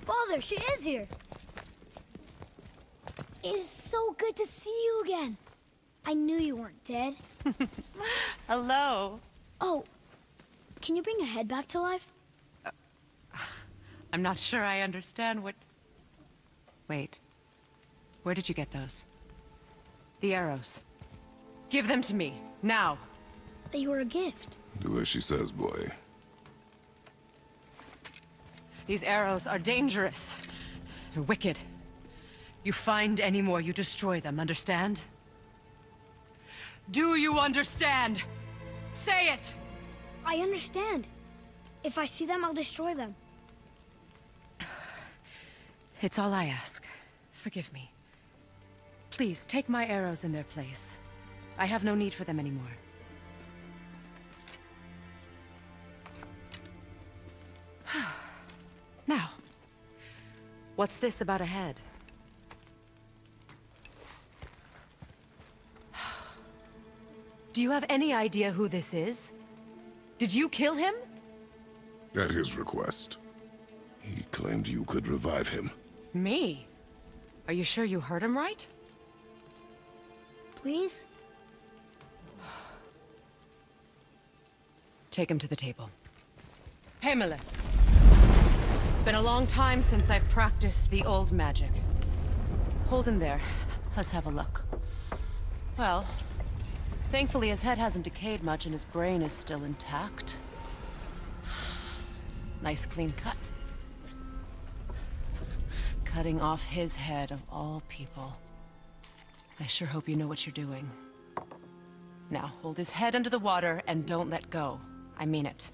Father, she is here! It is so good to see you again. I knew you weren't dead. Hello. Oh, can you bring a head back to life? I'm not sure I understand what... Wait. Where did you get those? The arrows. Give them to me, now. They were a gift. Do as she says, boy. These arrows are dangerous. They're wicked. You find any more, you destroy them, understand? Do you understand? Say it! I understand. If I see them, I'll destroy them. It's all I ask. Forgive me. Please, take my arrows in their place. I have no need for them anymore. Now, what's this about a head? Do you have any idea who this is? Did you kill him? At his request. He claimed you could revive him. Me? Are you sure you heard him right? Please? Take him to the table. Hemele. It's been a long time since I've practiced the old magic. Hold him there. Let's have a look. Well, thankfully his head hasn't decayed much and his brain is still intact. Nice clean cut. Cutting off his head of all people. I sure hope you know what you're doing. Now, hold his head under the water and don't let go. I mean it.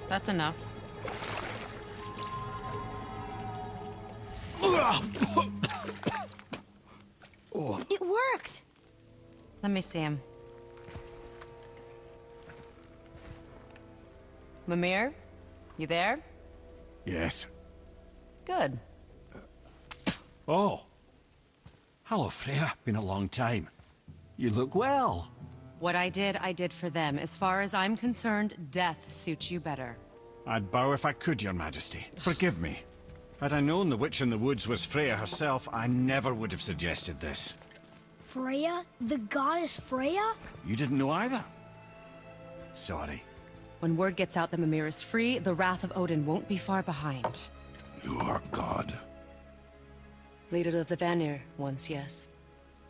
That's enough. It worked! Let me see him. Mimir? You there? Yes. Good. Oh. Hello, Freya. Been a long time. You look well. What I did for them. As far as I'm concerned, death suits you better. I'd bow if I could, Your Majesty. Forgive me. Had I known the witch in the woods was Freya herself, I never would have suggested this. Freya? The goddess Freya? You didn't know either? Sorry. When word gets out that Mimir is free, the wrath of Odin won't be far behind. You are God. Leader of the Vanir, once yes,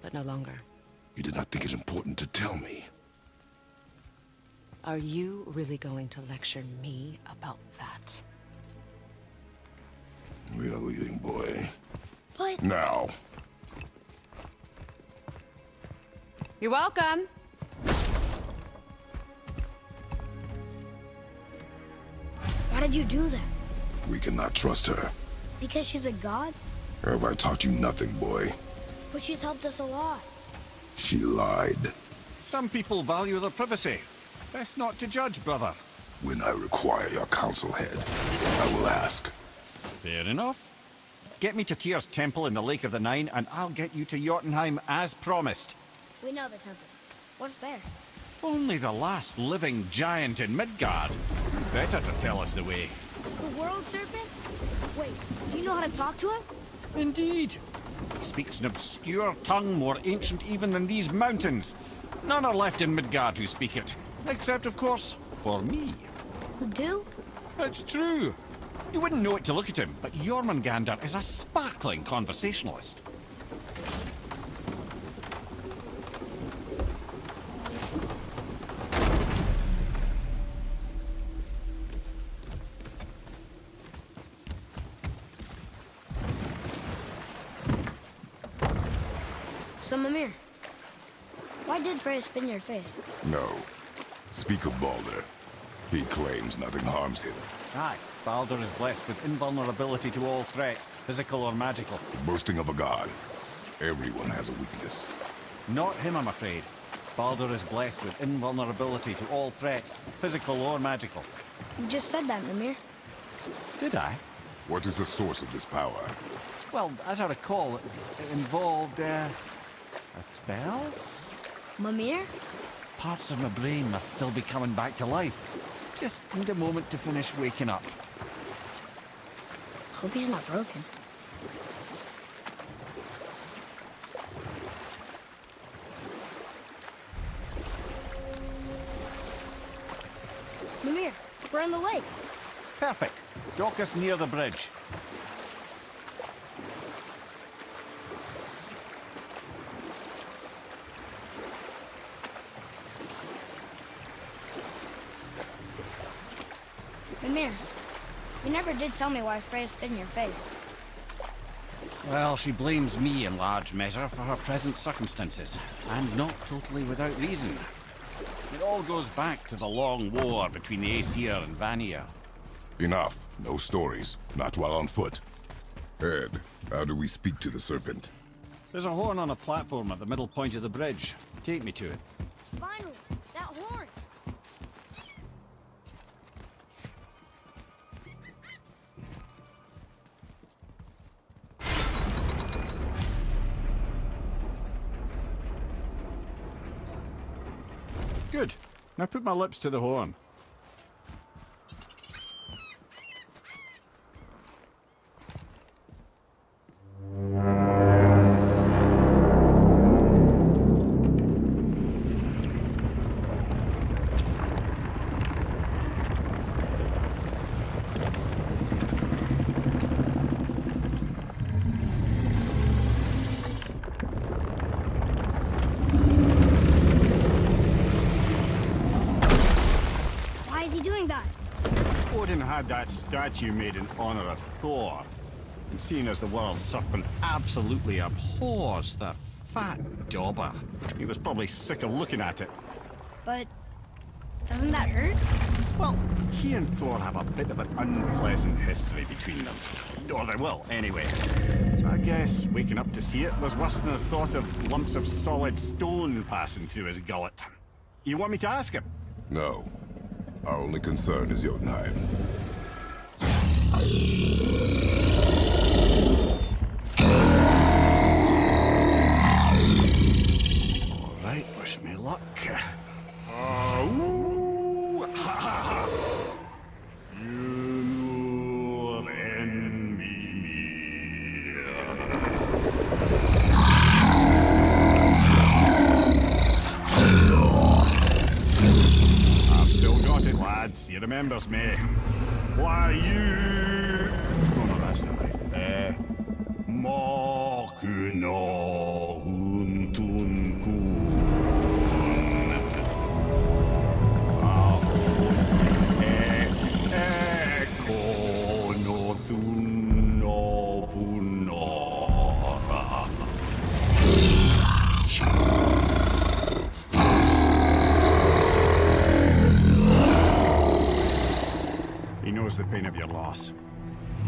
but no longer. You did not think it important to tell me. Are you really going to lecture me about that? We are leaving, boy. But... Now. You're welcome. Why did you do that? We cannot trust her. Because she's a god? Have I taught you nothing, boy? But she's helped us a lot. She lied. Some people value their privacy. Best not to judge, brother. When I require your council head, I will ask. Fair enough. Get me to Tyr's temple in the Lake of the Nine, and I'll get you to Jotunheim as promised. We know the temple. What's there? Only the last living giant in Midgard. Better to tell us the way. The world serpent? Wait, do you know how to talk to him? Indeed. He speaks an obscure tongue more ancient even than these mountains. None are left in Midgard who speak it. Except, of course, for me. Who do? It's true. You wouldn't know it to look at him, but Jormungandr is a sparkling conversationalist. So, Mimir, why did Freya spin your face? No. Speak of Baldur. He claims nothing harms him. Aye, Baldur is blessed with invulnerability to all threats, physical or magical. Boasting of a god. Everyone has a weakness. Not him, I'm afraid. Baldur is blessed with invulnerability to all threats, physical or magical. You just said that, Mimir. Did I? What is the source of this power? Well, as I recall, it involved, a spell? Mimir? Parts of my brain must still be coming back to life. Just need a moment to finish waking up. Hope he's not broken. Mimir, we're on the lake. Perfect. Dock us near the bridge. Mimir, you never did tell me why Freya spit in your face. Well, she blames me in large measure for her present circumstances, and not totally without reason. It all goes back to the long war between the Aesir and Vanir. Enough. No stories. Not while on foot. Ed, how do we speak to the serpent? There's a horn on a platform at the middle point of the bridge. Take me to it. Finally, that horn! Good. Now put my lips to the horn. Why is he doing that? Odin had that statue made in honor of Thor. And seeing as the world serpent absolutely abhors the fat dauber, he was probably sick of looking at it. But doesn't that hurt? Well, he and Thor have a bit of an unpleasant history between them. Or they will, anyway. So I guess waking up to see it was worse than the thought of lumps of solid stone passing through his gullet. You want me to ask him? No. Our only concern is Jotunheim. All right, wish me luck. Ooh, ha, ha, ha. You and me. I've still got it, lads. He remembers me. Why, you... Oh, no, that's not right. Makuna huntun kun. Ekono tunno vunora. He knows the pain of your loss.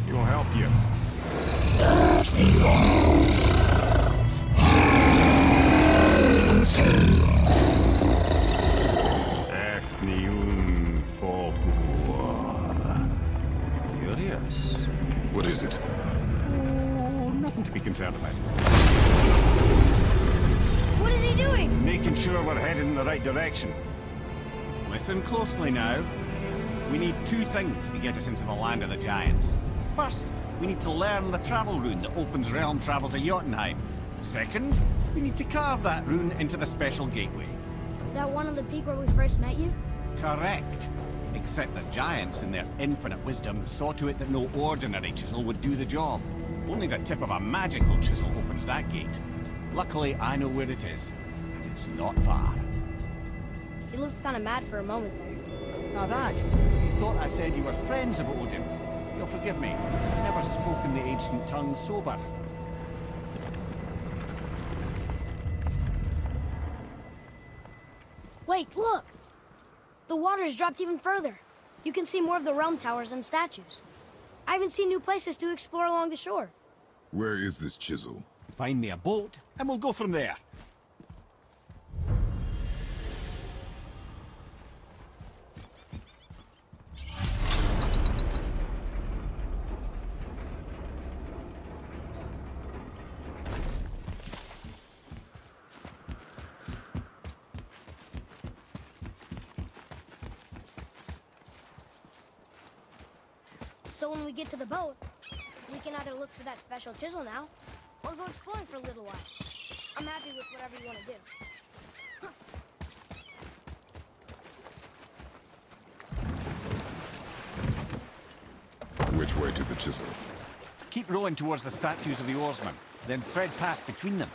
He will help you. Efniun Fogur. Curious. What is it? Oh, nothing to be concerned about. What is he doing? Making sure we're headed in the right direction. Listen closely now. We need two things to get us into the land of the giants. First, we need to learn the travel rune that opens realm travel to Jotunheim. Second, we need to carve that rune into the special gateway. That one on the peak where we first met you? Correct. Except the giants, in their infinite wisdom, saw to it that no ordinary chisel would do the job. Only the tip of a magical chisel opens that gate. Luckily, I know where it is, and it's not far. He looked kind of mad for a moment there. Now that, you thought I said you were friends of Odin. You'll forgive me. I've never spoken the ancient tongue sober. Wait, look! The water's dropped even further. You can see more of the realm towers and statues. I even see new places to explore along the shore. Where is this chisel? Find me a boat, and we'll go from there. So when we get to the boat, we can either look for that special chisel now, or go exploring for a little while. I'm happy with whatever you want to do. Which way to the chisel? Keep rowing towards the statues of the oarsmen, then thread past between them.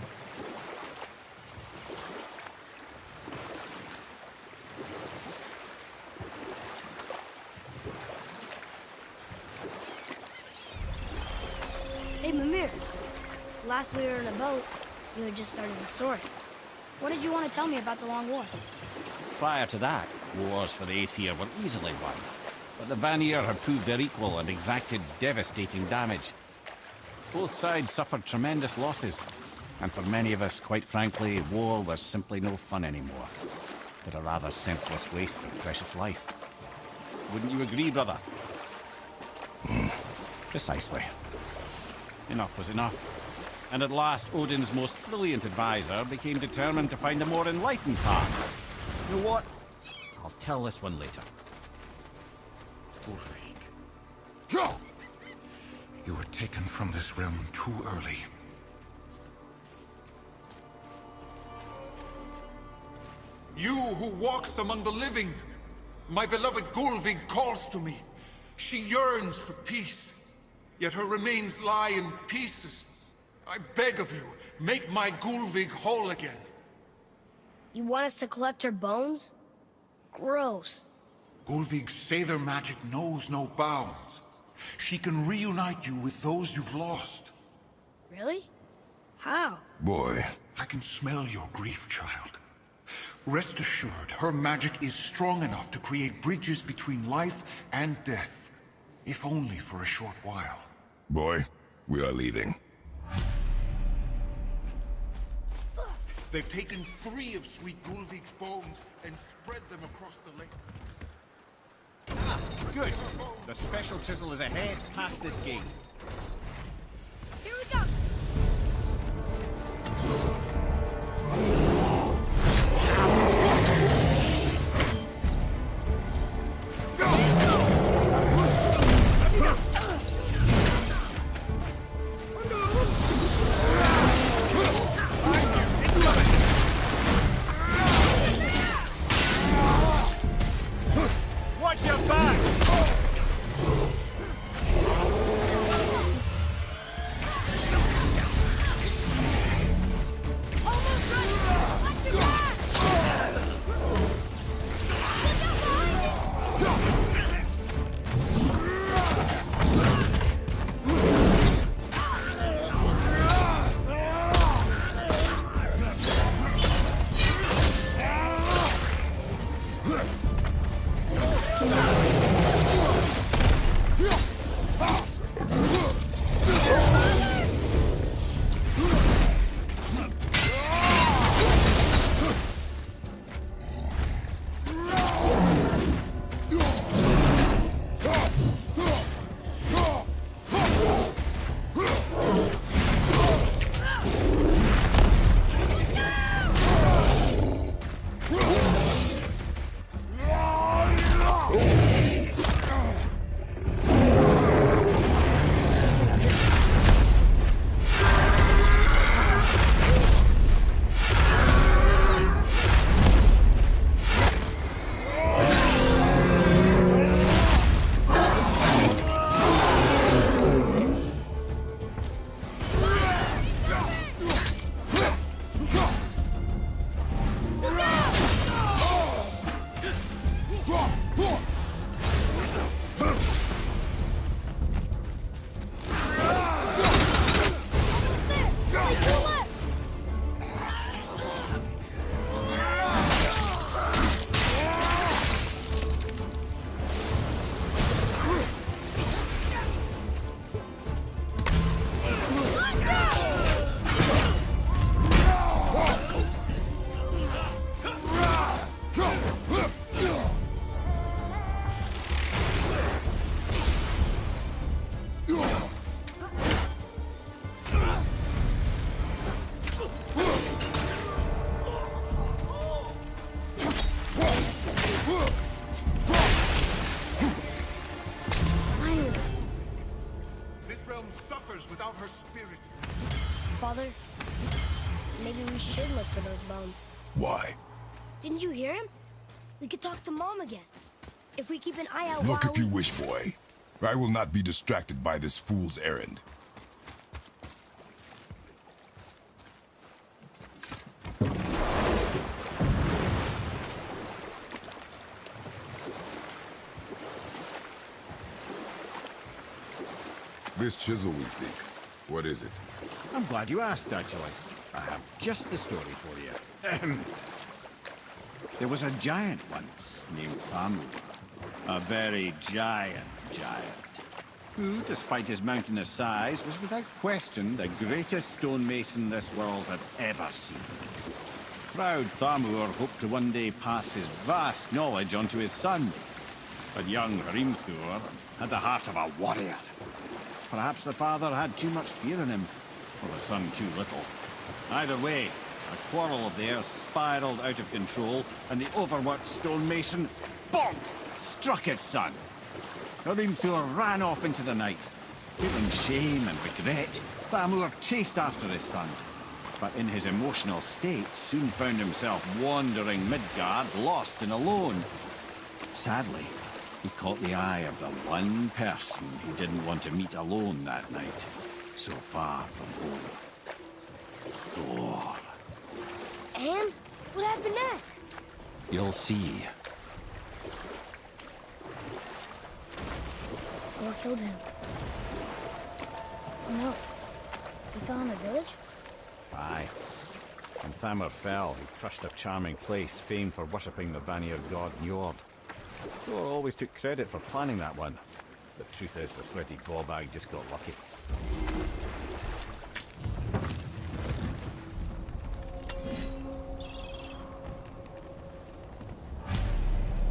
Hey, Mimir. Last we were in a boat, you had just started the story. What did you want to tell me about the Long War? Prior to that, wars for the Aesir were easily won. But the Vanir had proved their equal and exacted devastating damage. Both sides suffered tremendous losses. And for many of us, quite frankly, war was simply no fun anymore. But a rather senseless waste of precious life. Wouldn't you agree, brother? Precisely. Enough was enough. And at last, Odin's most brilliant advisor became determined to find a more enlightened path. You know what? I'll tell this one later. Ulfig. Yo! You were taken from this realm too early. You who walks among the living! My beloved Gulvig calls to me. She yearns for peace, yet her remains lie in pieces. I beg of you, make my Gulvig whole again. You want us to collect her bones? Gross. Gulvig's Sather magic knows no bounds. She can reunite you with those you've lost. Really? How? Boy, I can smell your grief, child. Rest assured, her magic is strong enough to create bridges between life and death. If only for a short while. boy, we are leaving. They've taken 3 of Sweet Gulvig's bones and spread them across the lake. Good. The special chisel is ahead, past this gate. Here we go! Watch your back! who suffers without her spirit. Father, maybe we should look for those bones. Why? Didn't you hear him? We could talk to Mom again. If we keep an eye out Look while if you wish, boy. I will not be distracted by this fool's errand. This chisel we seek, what is it? I'm glad you asked, actually. I have just the story for you. There was a giant once named Thamur. A very giant, who, despite his mountainous size, was without question the greatest stonemason this world had ever seen. Proud Thamur hoped to one day pass his vast knowledge on to his son. But young Hrimthur had the heart of a warrior. Perhaps the father had too much fear in him, or the son too little. Either way, a quarrel of theirs spiraled out of control, and the overworked stonemason, bonk, struck his son. Hrimthur ran off into the night. Feeling shame and regret, Thamur chased after his son, but in his emotional state soon found himself wandering Midgard, lost and alone. Sadly, he caught the eye of the one person he didn't want to meet alone that night, so far from home. Thor. And what happened next? You'll see. Thor killed him. Oh no. He fell in the village? Aye. When Thamur fell, he crushed a charming place famed for worshipping the Vanir god Njord. Thor always took credit for planning that one. The truth is, the sweaty ballbag just got lucky.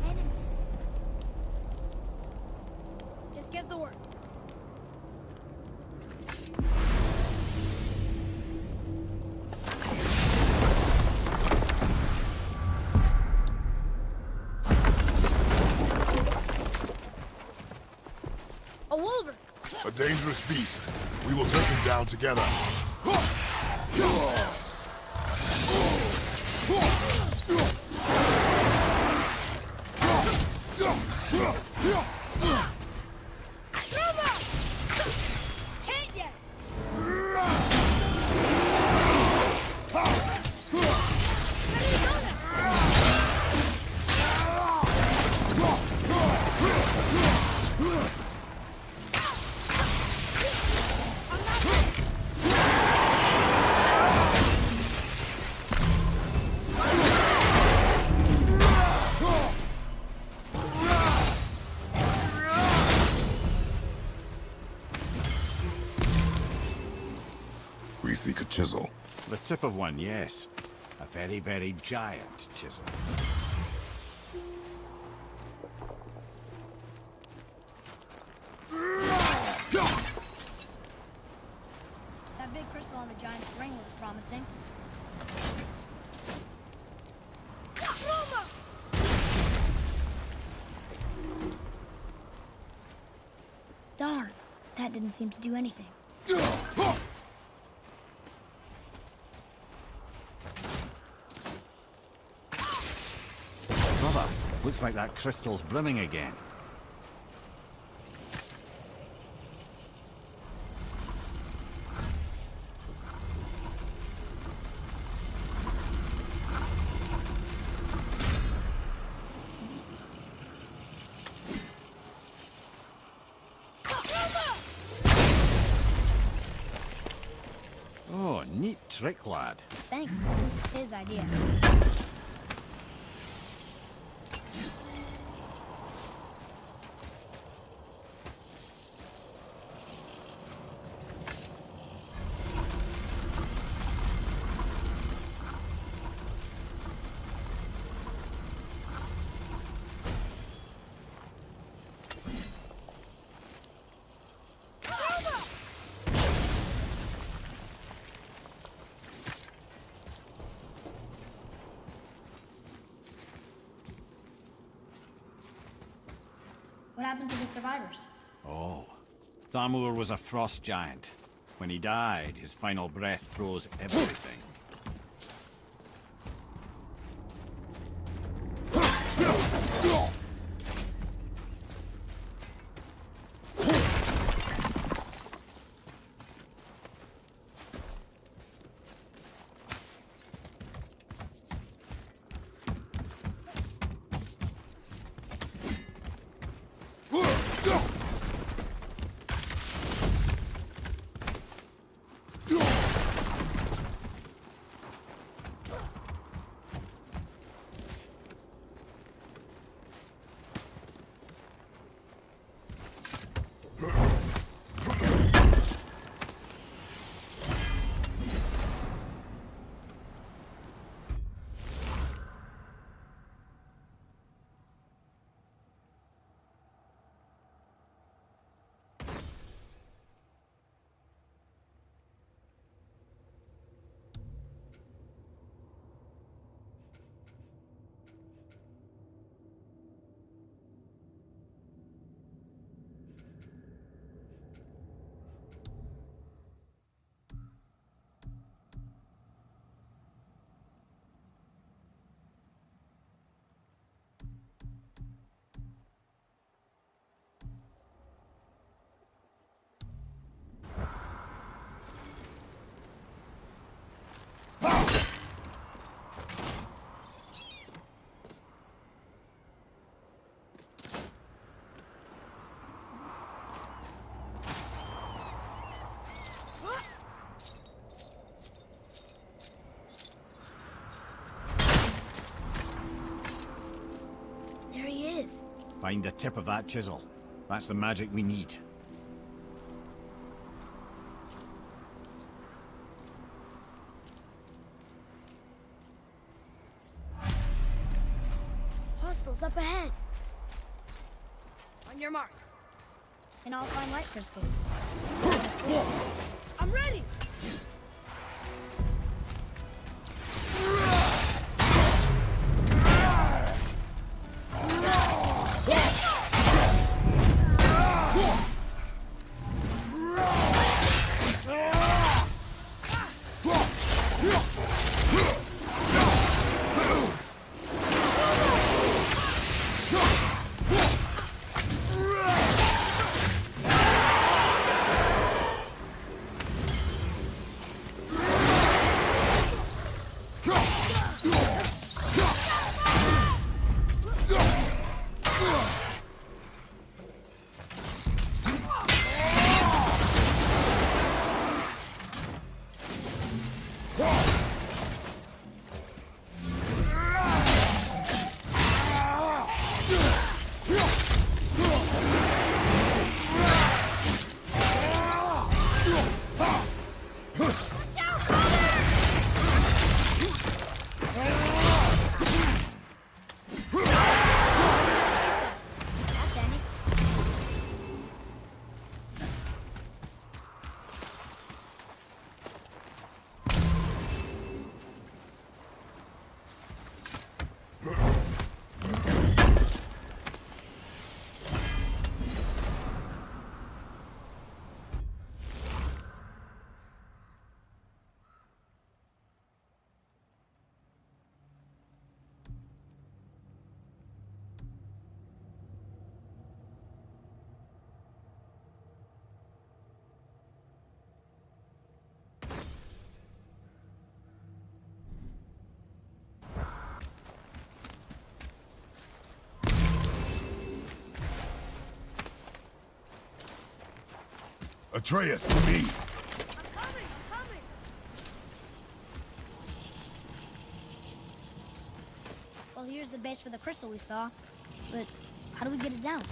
Enemies. Just give the word. A wolver! A dangerous beast. We will take him down together. Hit ya! We seek a chisel. The tip of one, yes. A very, very giant chisel. That big crystal on the giant's ring looks promising. Darn, that didn't seem to do anything. Brother, looks like that crystal's brimming again. Oh, neat trick, lad. Thanks. It's his idea. What happened to the survivors? Oh, Thamur was a frost giant. When he died, his final breath froze everything. There he is. Find the tip of that chisel. That's the magic we need. Hostiles up ahead. On your mark. And I'll find light crystal. I'm ready! Atreus, to me! I'm coming! Well, here's the base for the crystal we saw. But how do we get it down?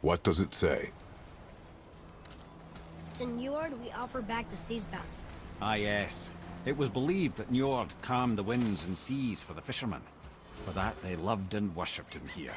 What does it say? To Njord, we offer back the sea's bounty. Ah, yes. It was believed that Njord calmed the winds and seas for the fishermen. For that, they loved and worshipped him here.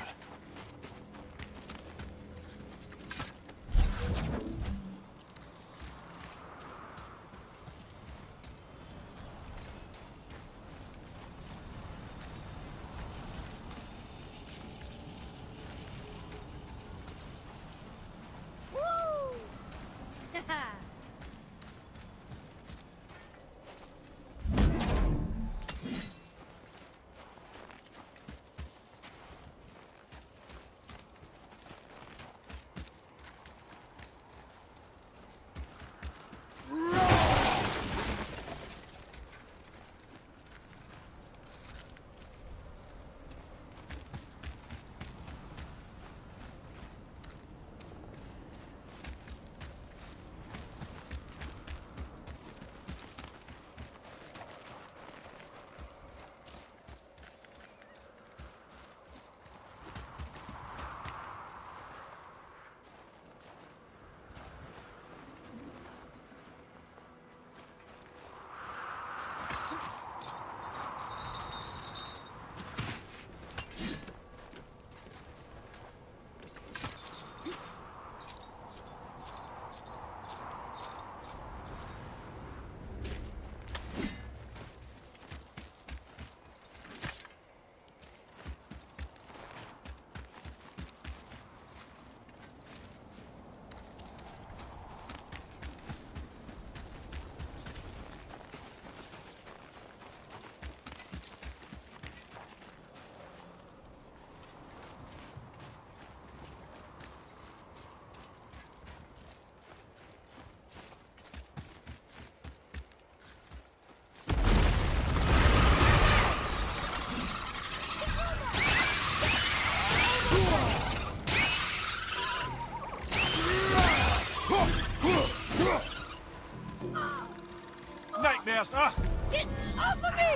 Nightmares, ah! Get off of me!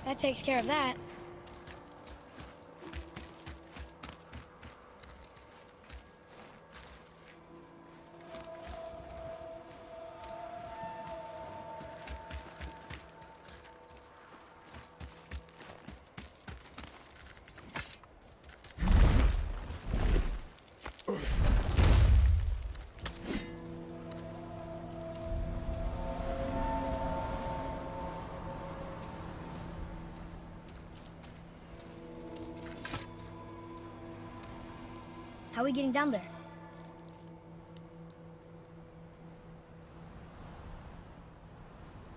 That takes care of that. How are we getting down there?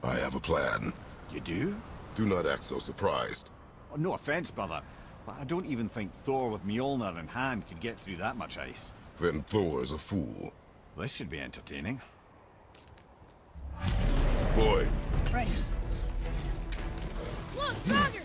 I have a plan. You do? Do not act so surprised. Oh, no offense, brother, but I don't even think Thor with Mjolnir in hand could get through that much ice. Then Thor is a fool. This should be entertaining. Boy, Right. Look, Roger!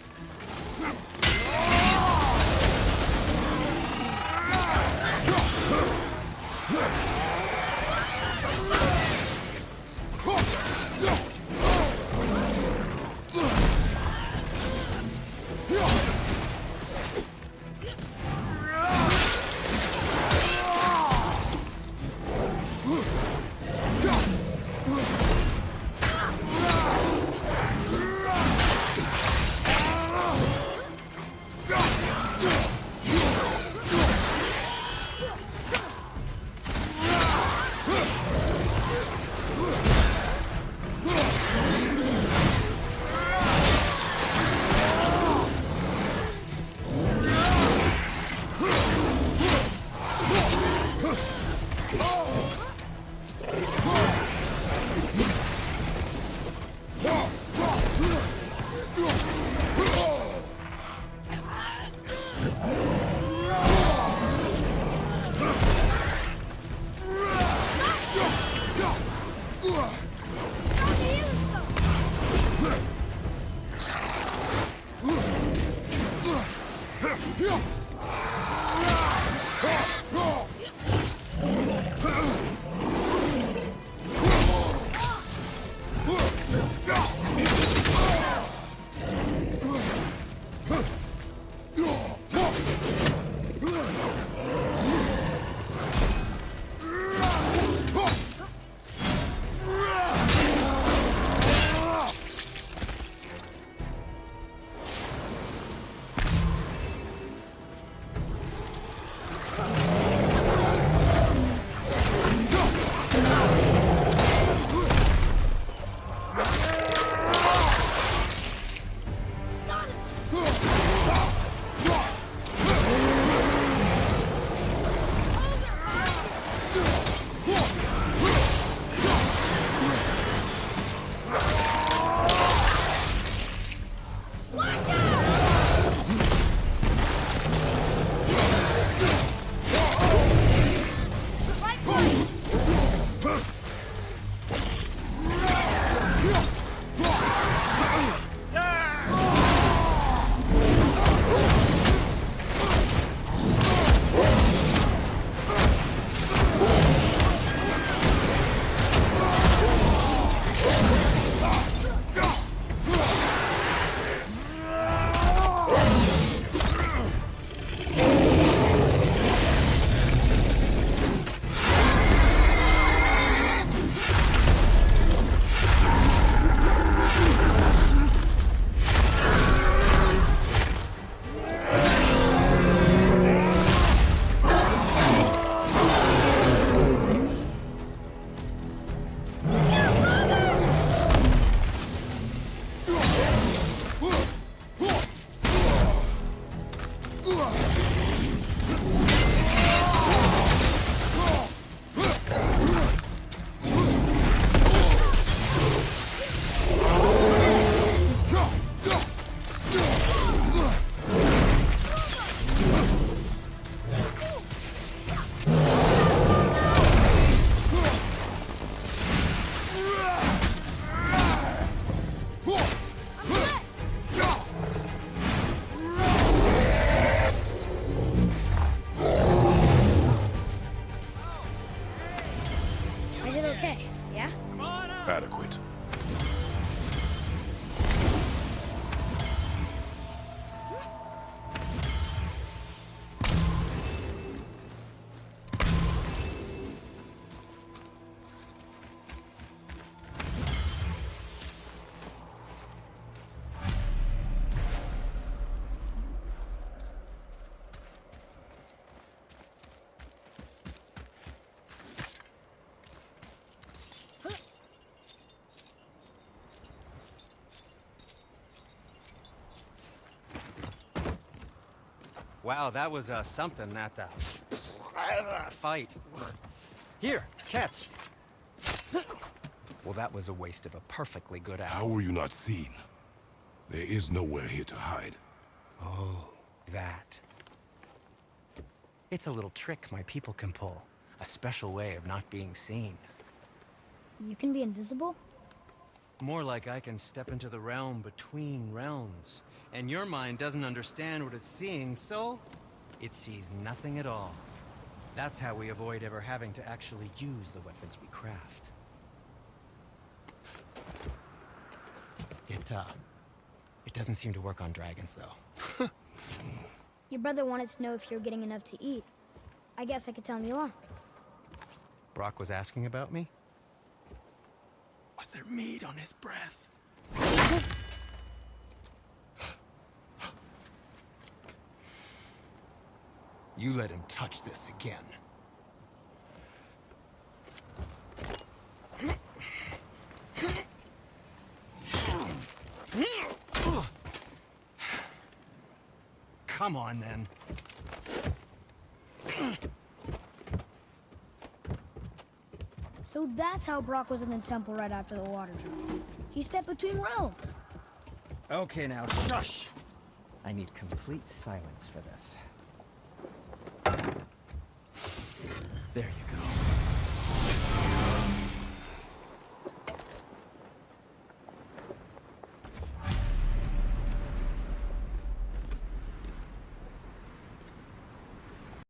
Wow, that was something at the fight. Here, catch. Well, that was a waste of a perfectly good How apple. were you not seen? There is nowhere here to hide. Oh, that. It's a little trick my people can pull. A special way of not being seen. You can be invisible? More like I can step into the realm between realms. And your mind doesn't understand what it's seeing, so it sees nothing at all. That's how we avoid ever having to actually use the weapons we craft. It doesn't seem to work on dragons, though. Your brother wanted to know if you're getting enough to eat. I guess I could tell him you are. Brock was asking about me? Was there meat on his breath? You let him touch this again. Come on, then. So that's how Brock was in the temple right after the water dropped. He stepped between realms. Okay, now, shush! I need complete silence for this. There you go.